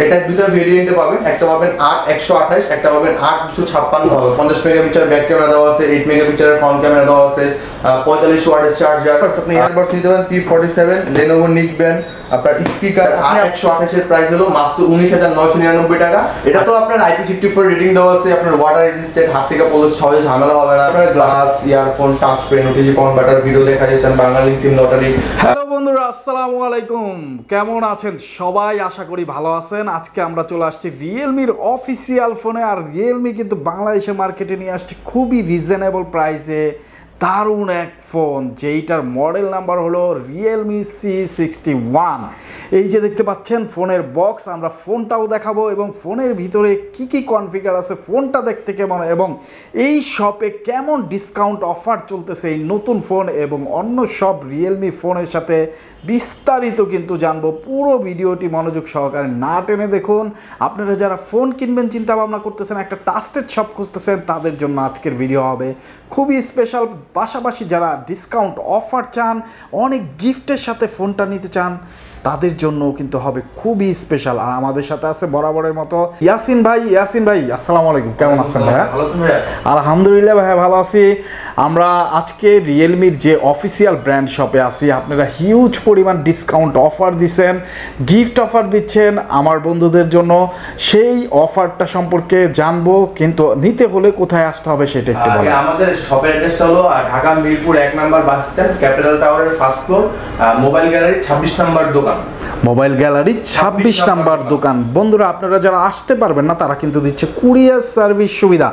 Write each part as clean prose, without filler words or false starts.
এটা দুটো ভেরিয়েন্টে পাবেন, একটা পাবেন 8/128, একটা পাবেন 8/256। 50 মেগাপিক্সেলের ব্যাক ক্যামেরা দেওয়া আছে, 8 মেগাপিক্সেলের ফ্রন্ট ক্যামেরা দেওয়া আছে, 45 ওয়াটের চার্জার। আপনি ইয়ারবাডস নিতে পারেন P47 Lenovo Neckband। আপনার স্পিকার 8/128 এর প্রাইস হলো মাত্র 19,999 টাকা। এটা তো আপনার IP54 রেটিং দেওয়া আছে, আপনার ওয়াটার রেজিস্ট্যান্ট, হাত থেকে পড়লে সহজে ঝামেলা হবে না। আপনার glass, earphone, touch pen, OTG converter, video দেখা যাচ্ছে, বাংলা সিম লটারি। হ্যালো বন্ধুরা, আসসালামু আলাইকুম। কেমন আছেন সবাই? আশা করি ভালো আছেন। আজকে আমরা চলে আসছি রিয়েলমির অফিসিয়াল ফোনে। আর রিয়েলমি কিন্তু বাংলাদেশে মার্কেটে নিয়ে আসছে খুবই রিজনেবল প্রাইসে দারুণ এক ফোন, যেইটার মডেল নাম্বার হলো রিয়েলমি C61। এই যে দেখতে পাচ্ছেন ফোনের বক্স, আমরা ফোনটাও দেখাবো এবং ফোনের ভিতরে কি কি কনফিগার আছে, ফোনটা দেখতে কেমন এবং এই শপে কেমন ডিসকাউন্ট অফার চলতেছে এই নতুন ফোন এবং অন্য সব রিয়েলমি ফোনের সাথে বিস্তারিত কিন্তু জানবো। পুরো ভিডিওটি মনোযোগ সহকারে না টেনে দেখুন। আপনারা যারা ফোন কিনবেন চিন্তা ভাবনা করতেছেন, একটা ট্রাস্টেড শপ খুঁজতেছেন, তাদের জন্য আজকের ভিডিও হবে খুবই স্পেশাল। পাশাপাশি যারা ডিসকাউন্ট অফার চান, অনেক গিফটের সাথে ফোনটা নিতে চান, তাদের জন্য কিন্তু হবে খুবই স্পেশাল। আর আমাদের সাথে আছে বরাবরের মতো ইয়াসিন ভাই। ইয়াসিন ভাই, আসসালামু আলাইকুম, কেমন আছেন ভাইয়া? আলহামদুলিল্লাহ ভাইয়া, ভালো আছি। আমরা আজকে রিয়েলমির যে অফিসিয়াল ব্র্যান্ড শপে আছি। আপনারা হিউজ পরিমাণ ডিসকাউন্ট অফার দিচ্ছেন, গিফট অফার দিচ্ছেন আমার বন্ধুদের জন্য। সেই অফারটা সম্পর্কে জানবো, কিন্তু নিতে হলে কোথায় আসতে হবে সেটা একটু বলেন। আমাদের শপের অ্যাড্রেসটা হলো Dhaka Mirpur 1 number bus stand, capital টাওয়ারের first floor, mobile gallery 26 number দোকান। মোবাইল গ্যালারি 26 নাম্বার দোকান। বন্ধুরা, আপনারা যারা আসতে পারবেন না তারা কিন্তু দিচ্ছে কুরিয়ার সার্ভিস সুবিধা।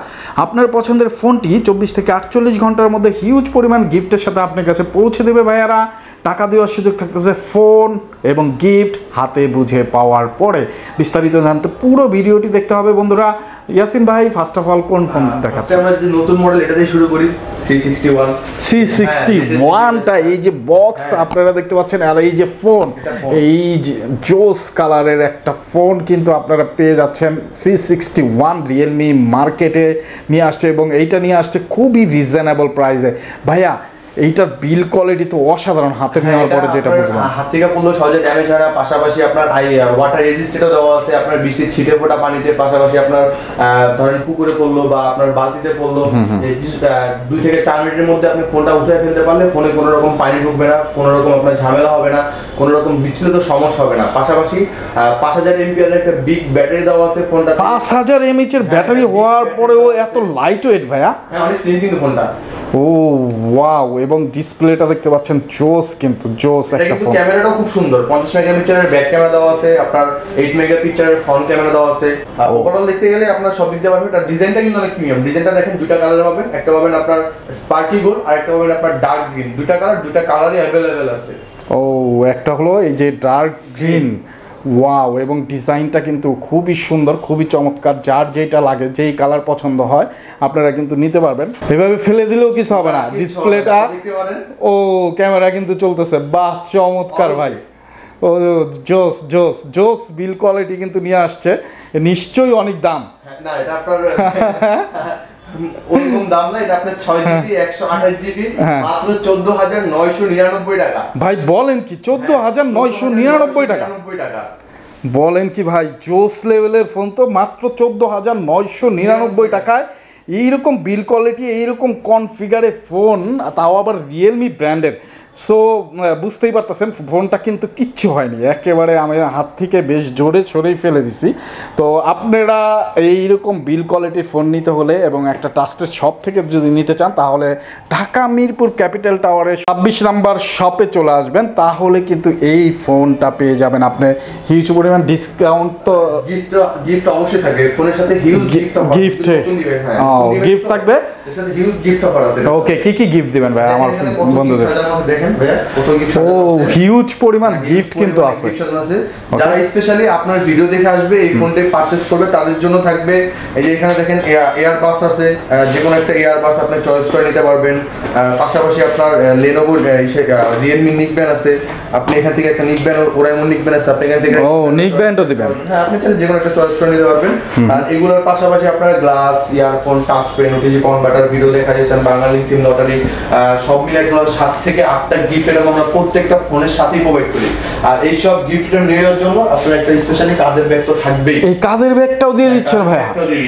আপনার পছন্দের ফোনটি 24 থেকে 48 ঘন্টার মধ্যে হিউজ পরিমাণ গিফটের সাথে আপনার কাছে পৌঁছে দেবে ভাইয়ারা। টাকা দেওয়ার সুযোগ থাকতেছে ফোন এবং গিফট হাতে বুঝে পাওয়ার পরে। বিস্তারিত জানতে পুরো ভিডিওটি দেখতে হবে বন্ধুরা। ইয়াসিন ভাই, ফার্স্ট অফ অল কোন ফোন দেখাচ্ছেন? আমরা যে নতুন মডেল এটা দিয়ে শুরু করি, C61টা। এই যে বক্স আপনারা দেখতে পাচ্ছেন, আর এই যে ফোন, এই যে জোস কালারের একটা ফোন কিন্তু আপনারা পেয়ে যাচ্ছেন। C61 রিয়েলমি মার্কেটে নিয়ে আসছে এবং এইটা নিয়ে আসছে খুবই রিজনেবল প্রাইসে। ভাইয়া, এইটার বিল কোয়ালিটি তো অসাধারণ। হাতে নেওয়ার পরে যেটা বুঝলাম, হাত থেকে পড়লে সহজে ড্যামেজ হয় না। পাশাপাশি আপনার ওয়াটার রেজিস্ট্যান্টও দেওয়া আছে। আপনার বৃষ্টির ছিটে ফোটা পানিতে, পাশাপাশি আপনার ধরেন পুকুরে পড়লো বা আপনার বালতিতে পড়লো, 2 থেকে 4 মিনিটের মধ্যে আপনি ফোনটা উঠে ফেলতে পারলে ফোনে কোনো রকম পানি ঢুকবে না, কোনো রকম আপনার ঝামেলা হবে না, কোনো রকম ডিসপ্লে তো সমস্যা হবে না। পাশাপাশি 5000 mAh এর একটা বিগ ব্যাটারি দেওয়া আছে ফোনটা। 5000 mAh এর ব্যাটারি হওয়ার পরেও এত লাইট ওয়েট ভাইয়া? হ্যাঁ, অনেক স্লিম কিন্তু ফোনটা। ও ওয়াও! এবং ডিসপ্লেটা দেখতে পাচ্ছেন জোস, কিন্তু জোস একটা ফোন। ক্যামেরাটাও খুব সুন্দর, 50 মেগাপিক্সেলের ব্যাক ক্যামেরা দেওয়া আছে, আপনার 8 মেগাপিক্সেলের ফ্রন্ট ক্যামেরা দেওয়া আছে। ওভারঅল দেখতে গেলে আপনার সব দিক দিয়ে পাবেন। আর ডিজাইনটা কিন্তু অনেক প্রিমিয়াম। ডিজাইনটা দেখেন, দুইটা কালার পাবেন, একটা পাবেন আপনার স্পার্কি গোল্ড আর একটা পাবেন আপনার ডার্ক গ্রিন। দুইটা কালারই अवेलेबल আছে। ও, একটা হলো এই যে ডার্ক গ্রিন। ওয়াও! এবং ডিজাইনটা কিন্তু খুবই সুন্দর, খুবই চমৎকার। যার যেটা লাগে, যেই কালার পছন্দ হয় আপনারা কিন্তু নিতে পারবেন। এভাবে ফেলে দিলেও কিছু হবে না। ডিসপ্লেটা, ও ক্যামেরা কিন্তু চলতেছে। বাহ, চমৎকার ভাই। ও জোস জোস জোস। বিল কোয়ালিটি কিন্তু নিয়ে আসছে, নিশ্চয়ই অনেক দাম। না, এটা আপনার ওরকম দাম না, এটা আপনার 6GB 128GB মাত্র 14999 টাকা। ভাই বলেন কি, 14999 টাকা? বলেন কি ভাই, জোস লেভেলের ফোন তো মাত্র 14999 টাকায়। এইরকম বিল কোয়ালিটি, এইরকম কনফিগারে ফোন, তাও আবার রিয়েলমি ব্র্যান্ডের। সো বুঝতেই পারতেছেন ফোনটা কিন্তু কিচ্ছু হয়নি, একেবারে আমি হাত থেকে বেশ জোরে ছড়েই ফেলে দিছি। তো আপনারা এইরকম বিল কোয়ালিটির ফোন নিতে হলে এবং একটা ট্রাস্টেড শপ থেকে যদি নিতে চান, তাহলে ঢাকা মিরপুর ক্যাপিটাল টাওয়ারে 26 নাম্বার শপে চলে আসবেন, তাহলে কিন্তু এই ফোনটা পেয়ে যাবেন আপনি হিউজ পরিমাণ ডিসকাউন্ট। তো গিফট অবশ্যই থাকবে ফোনের সাথে, হিউজ গিফট থাকবে। ওকে, কি কি গিফট দিবেন ভাই আমার বন্ধুদের? ও, হিউজ পরিমাণ গিফট কিন্তু আছে। যারা স্পেশালি আপনার ভিডিও দেখে আসবে, এই ফোনটা পারচেজ করবে, তাদের জন্য থাকবে এই যে এখানে দেখেন এয়ারবাস আছে, যে কোনো একটা এয়ারবাস আপনি চয়েস করে নিতে পারবেন। পাশাপাশি আপনার লেনোভো রিয়েলমি নিকব্যান্ড আছে, আপনি এখান থেকে একটা নিকব্যান্ড, ওরাইমন নিকব্যান্ড আছে, আপনি এখান থেকে নিকব্যান্ডও দিবেন। হ্যাঁ, আপনি চাইলে যে কোনো একটা চয়েস করে নিতে পারবেন। আর এগুলোর পাশাপাশি আপনার glass, earphone, touch pen, OTG converter, video দেখা যাচ্ছে, বাংলা সিম লটারি, সব মিলে 7 থেকে 8 8টা গিফট এরকম আমরা প্রত্যেকটা ফোনের সাথেই প্রোভাইড করি। আর এই সব গিফট নেওয়ার জন্য আপনার একটা স্পেশালি কাঁধের ব্যাগ তো থাকবেই। এই কাঁধের ব্যাগটাও দিয়ে দিচ্ছেন ভাই,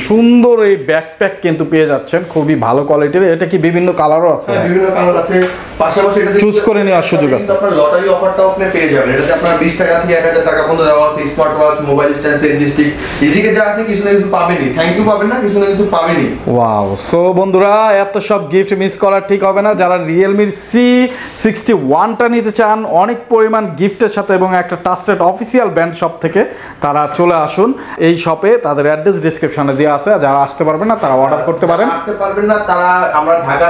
সুন্দর এই ব্যাকপ্যাক কিন্তু পেয়ে যাচ্ছেন, খুবই ভালো কোয়ালিটির। এটা কি বিভিন্ন কালারও আছে? বিভিন্ন কালার আছে, পাশাপাশি এটা চুজ করে নেওয়ার সুযোগ আছে। আপনার লটারি অফারটাও আপনি পেয়ে যাবেন। এটাতে আপনার 20 টাকা থেকে 1000 টাকা পর্যন্ত দেওয়া আছে। Smart watch, mobile stand, selfie stick, এদিকে যা আছে কিছু না কিছু পাবেনই। থ্যাংক ইউ পাবেন না, কিছু না কিছু পাবেনই। ওয়াও, সো বন্ধুরা এত সব গিফট মিস করা ঠিক হবে না। যারা রিয়েলমির C61টা নিতে চান অনেক পরিমাণ গিফটের সাথে এবং একটা ট্রাস্টেড অফিসিয়াল ব্র্যান্ড শপ থেকে, তারা চলে আসুন এই শপে। তাদের অ্যাড্রেস ডেসক্রিপশনে দেওয়া আছে, যারা আসতে পারবেন না তারা অর্ডার করতে পারেন। আসতে পারবেন না তারা, আমরা ঢাকা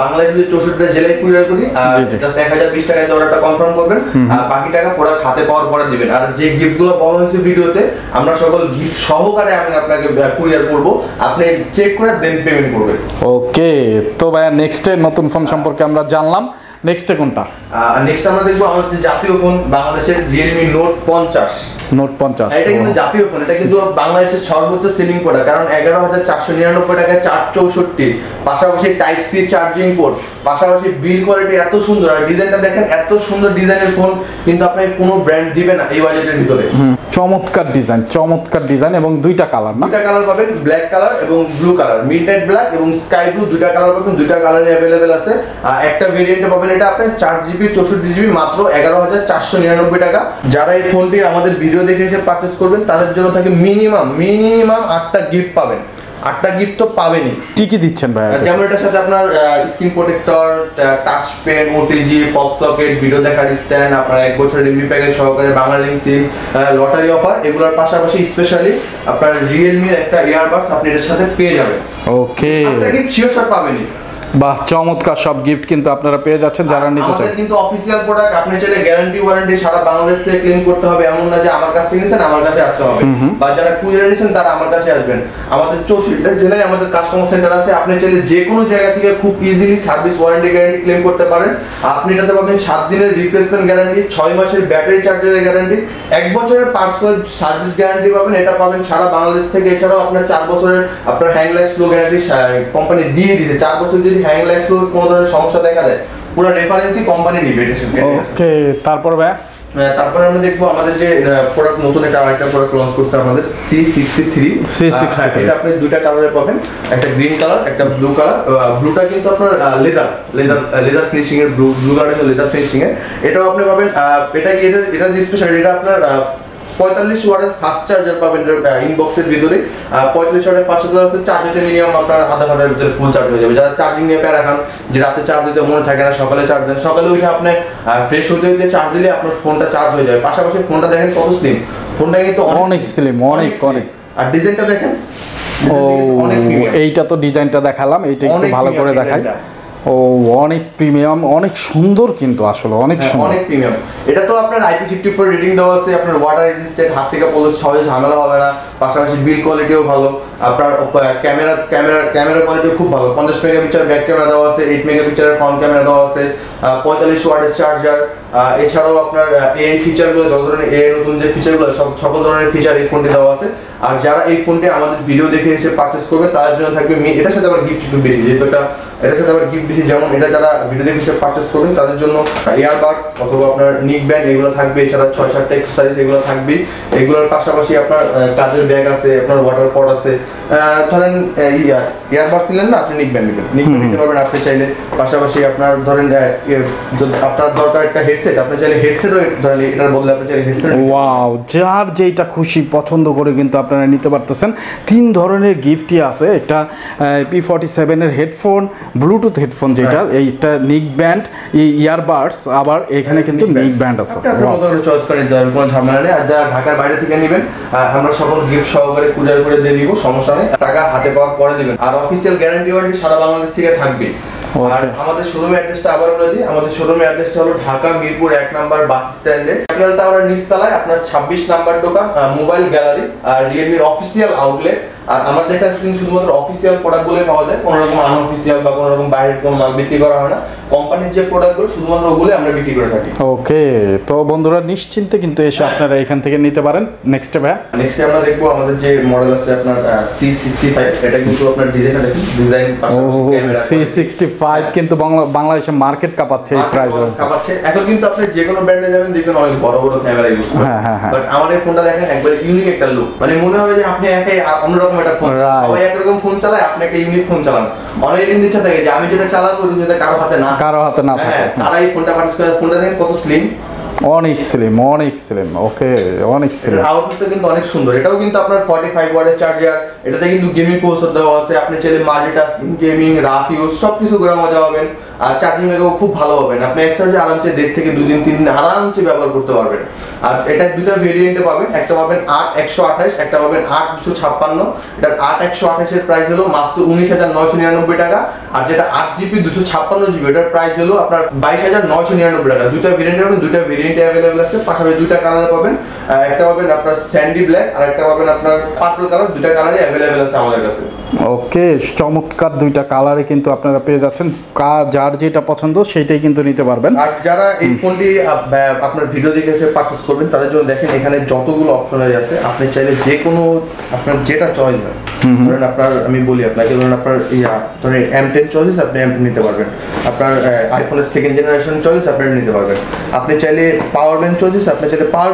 বাংলাদেশের 64টা জেলায় কুরিয়ার করি। জাস্ট 1020 টাকায় অর্ডারটা কনফার্ম করবেন, আর বাকি টাকা পুরো হাতে পাওয়ার পরে দিবেন। আর যে গিফটগুলো বলা হয়েছে ভিডিওতে, আমরা সকল গিফট সহকারে আমি আপনাকে কুরিয়ার করব, আপনি চেক করে দেন পেমেন্ট করবেন। ওকে, তো ভাইয়া নেক্সটে নতুন ফোন সম্পর্কে আমরা জানলাম, নেক্সটে কোনটা? নেক্সট আমরা দেখবো আমাদের জাতীয় ফোন বাংলাদেশের Realme Note 50। নোট 50 এটা কিন্তু জাতীয় ফোন, এটা কিন্তু বাংলাদেশের সর্বোচ্চ সেলিং প্রোডাক্ট। কারণ 11,499 টাকায় 464, পাশাপাশি টাইপ সি চার্জিং পোর্ট, পাশাপাশি বিল কোয়ালিটি এত সুন্দর। আর ডিজাইনটা দেখেন, এত সুন্দর ডিজাইনের ফোন কিন্তু আপনি কোনো ব্র্যান্ড দিবে না এই বাজেটের ভিতরে। চমৎকার ডিজাইন, চমৎকার ডিজাইন এবং দুইটা কালার না? দুইটা কালার পাবেন, ব্ল্যাক কালার এবং ব্লু কালার, মিডনাইট ব্ল্যাক এবং স্কাই ব্লু, দুইটা কালার পাবেন। দুইটা কালারই अवेलेबल আছে। একটা ভেরিয়েন্টে পাবেন এটা আপনি 4GB 64GB মাত্র 11,499 টাকা। যারা এই ফোনটি আমাদের ভিডিও দেখে এসে পারচেজ করবেন তাদের জন্য থাকে মিনিমাম 8টা গিফট পাবেন। 8টা গিফট তো পাবেনই। কি কি দিচ্ছেন ভাই? যেমন এটার সাথে আপনার screen protector, touch pen, OTG, pop socket, video দেখার স্ট্যান্ড, আপনার 1 বছরের এমবি প্যাকেজ সহকারে Bangla link SIM, lottery offer, এগুলোর পাশাপাশি স্পেশালি আপনার রিয়েলমির একটা ইয়ারবাডস আপনি এর সাথে পেয়ে যাবেন। ওকে, 8টা গিফট শিওর পাবেনই। বাহ, চমৎকার সব গিফট কিন্তু আপনারা পেয়ে যাচ্ছেন যারা নিতে চান। আমাদের কিন্তু অফিশিয়াল প্রোডাক্ট, আপনি চাইলে গ্যারান্টি ওয়ারেন্টি সারা বাংলাদেশ থেকে ক্লেম করতে হবে এমন না যে আমার কাছে নিছেন আমার কাছে আসতে হবে, বা যারা কুরিয়ার নিছেন তারা আমার কাছে আসবেন। আমাদের 64টা জেলায় আমাদের কাস্টমার সেন্টার আছে। আপনি চাইলে যে কোনো জায়গা থেকে খুব easily service warranty guarantee claim করতে পারেন। আপনি এটাতে পাবেন 7 দিনের রিপ্লেসমেন্ট গ্যারান্টি, 6 মাসের ব্যাটারি চার্জারের গ্যারান্টি, 1 বছরের পার্সোনাল সার্ভিস গ্যারান্টি পাবেন। এটা পাবেন সারা বাংলাদেশ থেকে। এছাড়াও আপনার 4 বছরের আপনার hang lag slow guarantee company দিয়ে দিতে। 4 বছর যদি হ্যাং ল্যাগ স্লো কোনো ধরনের সমস্যা দেখা দেয়, পুরো রেফারেন্সই কোম্পানি নিবে এটার সাথে। ওকে, তারপর ভাই তারপরে আমরা দেখবো আমাদের যে প্রোডাক্ট, নতুন একটা আরেকটা প্রোডাক্ট লঞ্চ করছে আমাদের C63। এটা আপনি দুইটা কালারে পাবেন, একটা গ্রিন কালার, একটা ব্লু কালার। ব্লুটা কিন্তু আপনার লেদার ফিনিশিং এর, ব্লু কালার লেদার ফিনিশিং এর। এটাও আপনি পাবেন। এটা যে স্পেশাল, এটা আপনার 45 ওয়াটের ফাস্ট চার্জার পাবেন ইনবক্সের ভিতরে। 45 ওয়াটের ফাস্ট চার্জার চার্জ হতে মিনিমাম আপনার আধা ঘন্টার ভিতরে ফুল চার্জ হয়ে যাবে। যারা চার্জিং নিয়ে প্যারা খান যে রাতে চার্জ দিতে মনে থাকে না, সকালে চার্জ দেন, সকালে উঠে আপনি ফ্রেশ হতে চার্জ দিলে আপনার ফোনটা চার্জ হয়ে যাবে। পাশাপাশি ফোনটা দেখেন কত স্লিম, ফোনটা কিন্তু অনেক স্লিম, অনেক। আর ডিজাইনটা দেখেন, ও এইটা তো ডিজাইনটা দেখালাম, এইটা একটু ভালো করে দেখাই। ও অনেক প্রিমিয়াম, অনেক সুন্দর কিন্তু আসলে অনেক সুন্দর, অনেক প্রিমিয়াম। এটা তো আপনার IP54 রেটিং দেওয়া আছে, আপনার ওয়াটার রেজিস্ট্যান্ট, হাত থেকে পড়লে সহজে ঝামেলা হবে না। পাশাপাশি বিল কোয়ালিটিও ভালো, আপনার ক্যামেরা কোয়ালিটিও খুব ভালো। 50 মেগাপিক্সেল ব্যাক ক্যামেরা দেওয়া আছে, 8 মেগাপিক্সেলের ফ্রন্ট ক্যামেরা দেওয়া আছে, 45 ওয়াটের চার্জার। এছাড়াও আপনার এই ফিচারগুলো, যত ধরনের নতুন যে ফিচারগুলো, সকল ধরনের ফিচার এই ফোনটি দেওয়া আছে। আর যারা এই ফোনটি আমাদের ভিডিও দেখে এসে পারচেজ করবে তাদের জন্য থাকবে এটার সাথে আবার গিফট একটু বেশি, যেহেতু এটার সাথে আবার গিফট বেশি। যেমন এটা যারা ভিডিও দেখে এসে পারচেজ করবেন তাদের জন্য ইয়ারবাডস অথবা আপনার নিক ব্যান্ড এগুলো থাকবে। এছাড়া 6-7টা এক্সারসাইজ এগুলো থাকবে। এগুলোর পাশাপাশি আপনার কাজের ব্যাগ আছে, আপনার ওয়াটার পট আছে। ধরেন ইয়ারবাডস নিলেন না, আপনি নিক ব্যান্ড নিতে পারবেন আপনি চাইলে। পাশাপাশি আপনার ধরেন আপনার দরকার একটা হেডসেট, আপনি চাইলে হেডসেটও ধরেন এটার বদলে আপনি চাইলে হেডসেট। ওয়াও, যার যেটা খুশি পছন্দ করে কিন্তু আপনারা নিতে পারতেছেন। 3 ধরনের গিফটই আছে। একটা P47 এর হেডফোন, ব্লুটুথ হেডফোন যেটা, এইটা নিক ব্যান্ড, এই ইয়ারবাডস, আবার এখানে কিন্তু নিক ব্যান্ড আছে। আপনার মতো করে চয়েস করে যাবেন, কোনো ঝামেলা নেই। আর যারা ঢাকার বাইরে থেকে নেবেন আমরা সকল গিফট সহকারে কুরিয়ার করে দিয়ে দিব, সমস্যা নেই, টাকা হাতে পাওয়ার পরে দিবেন। আর অফিসিয়াল গ্যারান্টি ওয়ারেন্টি সারা বাংলাদেশ থেকে থাকবে। আর আমাদের শোরুমের অ্যাড্রেসটা আবার বলে দিই, আমাদের শোরুমের অ্যাড্রেসটা হলো ঢাকা মিরপুর 1 নম্বর বাস স্ট্যান্ডে, ক্যাপিটাল টাওয়ারের নিচতলায় আপনার 26 নাম্বার দোকান, মোবাইল গ্যালারি আর রিয়েলমির অফিসিয়াল আউটলেট। আর আমাদের এখানে কিন্তু শুধুমাত্র অফিসিয়াল প্রোডাক্টগুলোই পাওয়া যায়, কোনো রকম আনঅফিসিয়াল বা কোনো রকম বাইরের কোনো মাল বিক্রি করা হয় না। কোম্পানির যে প্রোডাক্টগুলো শুধুমাত্র ওগুলোই আমরা বিক্রি করে থাকি। ওকে, তো বন্ধুরা নিশ্চিন্তে কিন্তু এসে আপনারা এখান থেকে নিতে পারেন। নেক্সটে ভাই, নেক্সটে আমরা দেখবো আমাদের যে মডেল আছে আপনার C65, এটা কিন্তু আপনার ডিজাইনটা দেখুন, ডিজাইন C65 কিন্তু বাংলাদেশে মার্কেট কাঁপাচ্ছে এই প্রাইস রেঞ্জে। এখন কিন্তু আপনি যে কোনো ব্র্যান্ডে যাবেন দেখবেন অনেক বড় বড় ক্যামেরা ইউজ করে। হ্যাঁ, বাট আমার এই ফোনটা দেখেন একবারে ইউনিক একটা লুক, মানে মনে হয় যে আপনি একাই অন্যরকম একটা ফোন, সবাই একরকম ফোন চালায়, আপনি একটা ইউনিক ফোন চালান। অনেকের কিন্তু ইচ্ছা থাকে যে আমি যেটা চালাবো যেটা কারো হাতে না থাকে, তারা এই ফোনটা পারচেজ করে। ফোনটা দেখেন কত স্লিম, অনেক স্লিম। ওকে, অনেক স্লিম। আউটপুটটা কিন্তু অনেক সুন্দর। এটাও কিন্তু আপনার 45 ওয়াটের চার্জার, এটাতে কিন্তু গেমিং প্রসেসর দেওয়া আছে। আপনি চাইলে মাল্টিটাস্কিং, গেমিং, রাফ ইউজ সবকিছু করে মজা পাবেন। আর চার্জিং ব্যাকআপ খুব ভালো পাবেন, আপনি এক চার্জে আরামসে 1.5 থেকে 2 দিন 3 দিন আরামসে ব্যবহার করতে পারবেন। আর এটা দুটো ভেরিয়েন্টে পাবেন, একটা পাবেন 8128, একটা পাবেন 8256। এটার 8128 এর প্রাইস হলো মাত্র 19,999 টাকা, আর যেটা 8GB 256GB এটার প্রাইস হলো আপনার 22,999 টাকা। দুটো ভেরিয়েন্টে পাবেন, দুটো ভেরিয়েন্টে अवेलेबल আছে, পাশাপাশি দুইটা কালার পাবেন। একটা পাবেন আপনার স্যান্ডি ব্ল্যাক আর একটা পাবেন আপনার পার্পল কালার, দুইটা কালারই अवेलेबल আছে আমাদের কাছে। ওকে, চমৎকার দুইটা কালারে কিন্তু আপনারা পেয়ে যাচ্ছেন। যার যেটা পছন্দ সেইটাই কিন্তু নিতে পারবেন। আর যারা এই ফোনটি আপনার ভিডিও দেখে এসে পারচেজ করবেন তাদের জন্য দেখেন এখানে যতগুলো অপশন আছে, আপনি চাইলে যে কোনো আপনার যেটা চয়েস হয়, ধরেন আপনার আমি বলি আপনাকে, ধরেন আপনার ধরেন M10 চয়েস আপনি M10 নিতে পারবেন, আপনার আইফোনের সেকেন্ড জেনারেশন চয়েস আপনি নিতে পারবেন, আপনি চাইলে পাওয়ার ব্যাংক চয়েস আপনি চাইলে পাওয়ার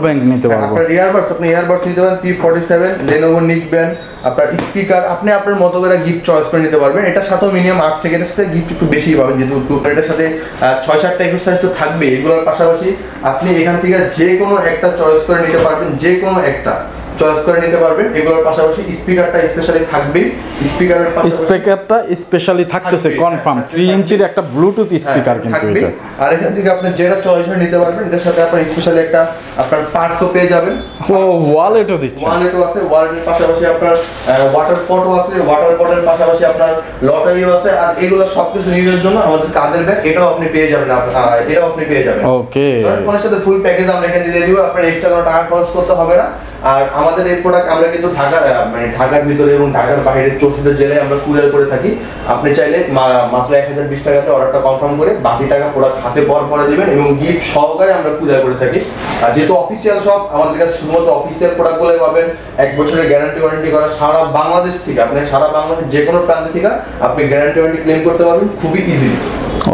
ব্যাংক নিতে পারবেন, আপনার ইয়ারবাডস আপনি ইয়ারবাডস নিতে পারেন P47, Lenovo Neckband, আপনার স্পিকার আপনি আপনার মতো করে গিফট চয়েস করে নিতে পারবেন। এটার সাথেও মিনিমাম 8 থেকে এটার সাথে গিফট একটু বেশি পাবেন, যেহেতু এটার সাথে 6-7টা এক্সারসাইজ তো থাকবে। এগুলোর পাশাপাশি আপনি এখান থেকে যে কোনো একটা চয়েস করে নিতে পারবেন, যে কোনো একটা চয়েস করে নিতে পারবেন। এগুলোর পাশাপাশি স্পিকারটা স্পেশালি থাকবে, স্পিকারটা স্পেশালি থাকতেছে কনফার্ম 3 ইঞ্চির একটা ব্লুটুথ স্পিকার কিন্তু এটা। আর এখান থেকে আপনি যেটা চয়েস করে নিতে পারবেন, এটার সাথে আপনার স্পেশালি একটা আপনার পার্সও পেয়ে যাবেন। ও ওয়ালেটও দিচ্ছে, ওয়ালেটও আছে, ওয়ালেটের পাশাপাশি আপনার ওয়াটার পটও আছে, ওয়াটার পটের পাশাপাশি আপনার লটারিও আছে। আর এগুলো সবকিছু নিজের জন্য আমাদের কাঁধের ব্যাগ, এটাও আপনি পেয়ে যাবেন, এটাও আপনি পেয়ে যাবেন। ওকে, ফোনের সাথে ফুল প্যাকেজ আমরা এখানে দিয়ে দিব, আপনার এক্সট্রা কোনো টাকা খরচ করতে হবে না। আর আমাদের এই প্রোডাক্ট আমরা কিন্তু ঢাকার ভিতরে এবং ঢাকার বাইরে 64 জেলায় আমরা কুরিয়ার করে থাকি। আপনি চাইলে মাত্র 1020 টাকাতে অর্ডারটা কনফার্ম করে বাকি টাকা প্রোডাক্ট হাতে পরে দিবেন এবং গিফট সহকারে আমরা কুরিয়ার করে থাকি। আর যেহেতু অফিসিয়াল শপ, আমাদের কাছে শুধুমাত্র অফিসিয়াল প্রোডাক্টগুলোই পাবেন, 1 বছরের ওয়ারেন্টি করা। সারা বাংলাদেশ থেকে আপনি সারা বাংলাদেশ যে কোনো প্রান্ত থেকে আপনি ওয়ারেন্টি ক্লেম করতে পারবেন খুবই ইজিলি।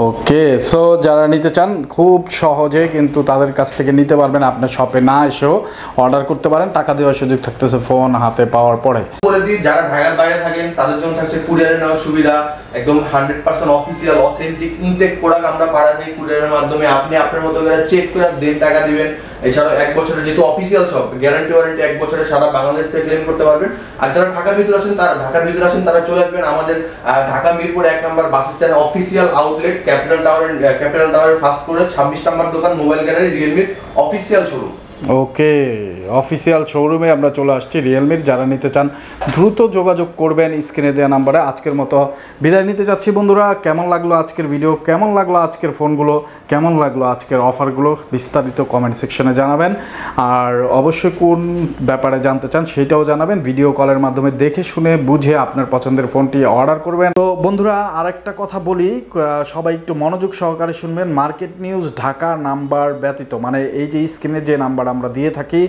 ওকে, সো যারা নিতে চান খুব সহজে কিন্তু তাদের কাছ থেকে নিতে পারবেন, আপনার শপে না এসেও অর্ডার করতে পারেন। টাকা দেওয়ার সুযোগ থাকতেছে ফোন হাতে পাওয়ার পরে। বলে দিই, যারা ঢাকার বাইরে থাকেন তাদের জন্য থাকছে কুরিয়ারে নেওয়ার সুবিধা, একদম 100% অফিসিয়াল অথেন্টিক ইনটেক প্রোডাক্ট আমরা পাঠাই কুরিয়ারের মাধ্যমে। আপনি আপনার মতো করে চেক করে দেন, টাকা দিবেন। এছাড়াও 1 বছরের যেহেতু অফিসিয়াল শপ, ওয়ারেন্টি 1 বছরের সারা বাংলাদেশ থেকে ক্লেম করতে পারবেন। আর যারা ঢাকার ভিতরে আসেন তারা চলে আসবেন আমাদের Dhaka Mirpur 1 number bus stand official outlet capital টাওয়ারের ফার্স্ট ফ্লোরে 26 নম্বর দোকান, মোবাইল গ্যালারি, রিয়েলমির অফিসিয়াল শোরুম। ওকে, অফিসিয়াল শোরুমে আমরা চলে আসছি রিয়েলমির। যারা নিতে চান দ্রুত যোগাযোগ করবেন স্ক্রিনে দেওয়া নাম্বারে। আজকের মতো বিদায় নিতে যাচ্ছি বন্ধুরা। কেমন লাগলো আজকের ভিডিও, কেমন লাগলো আজকের ফোনগুলো, কেমন লাগলো আজকের অফারগুলো বিস্তারিত কমেন্ট সেকশনে জানাবেন। আর অবশ্যই কোন ব্যাপারে জানতে চান সেটাও জানাবেন। ভিডিও কলের মাধ্যমে দেখে শুনে বুঝে আপনার পছন্দের ফোনটি অর্ডার করবেন। তো বন্ধুরা আরেকটা কথা বলি, সবাই একটু মনোযোগ সহকারে শুনবেন। মার্কেট নিউজ ঢাকা নাম্বার ব্যতীত, মানে এই যে স্ক্রিনে যে নাম্বার আমরা দিয়ে থাকি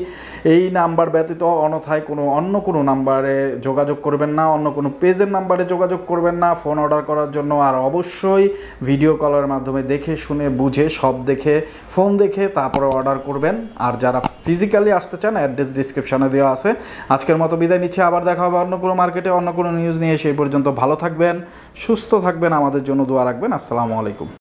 এই নাম্বার ব্যতীত অন্যথায় অন্য কোনো নাম্বারে যোগাযোগ করবেন না, অন্য কোনো পেজের নাম্বারে যোগাযোগ করবেন না ফোন অর্ডার করার জন্য। আর অবশ্যই ভিডিও কলের মাধ্যমে দেখে শুনে বুঝে সব দেখে ফোন দেখে তারপরে অর্ডার করবেন। আর যারা ফিজিক্যালি আসতে চান অ্যাড্রেস ডিসক্রিপশনে দেওয়া আছে। আজকের মতো বিদায় নিচ্ছি, আবার দেখা হবে অন্য কোনো মার্কেটে অন্য কোনো নিউজ নিয়ে। সেই পর্যন্ত ভালো থাকবেন, সুস্থ থাকবেন, আমাদের জন্য দোয়া রাখবেন। আসসালামু আলাইকুম।